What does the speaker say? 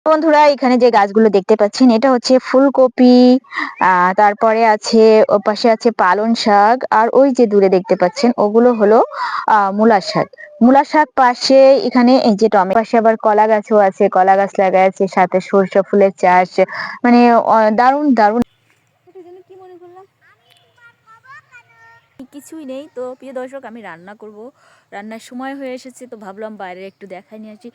বন্ধুরা এখানে যে গাছগুলো দেখতে পাচ্ছেন এটা হচ্ছে ফুলকপি, তারপরে আছে ওপাশে আছে পালং শাক আর ওই যে দূরে দেখতে পাচ্ছেন ওগুলো হলো মূলা শাক। মূলা শাক পাশে এখানে এই যে টমেটো পাশে আবার কলা গাছও আছে, কলা গাছ লাগা আছে, সাথে সরিষা ফুলের চাষ। মানে দারুণ দারুণ। এটা জন্য কি মনে করলাম কিছুই নেই। তো প্রিয় দর্শক, আমি রান্না করব, রান্নার সময় হয়ে এসেছে, তো ভাবলাম বাইরে একটু দেখাই নিয়ে আসি।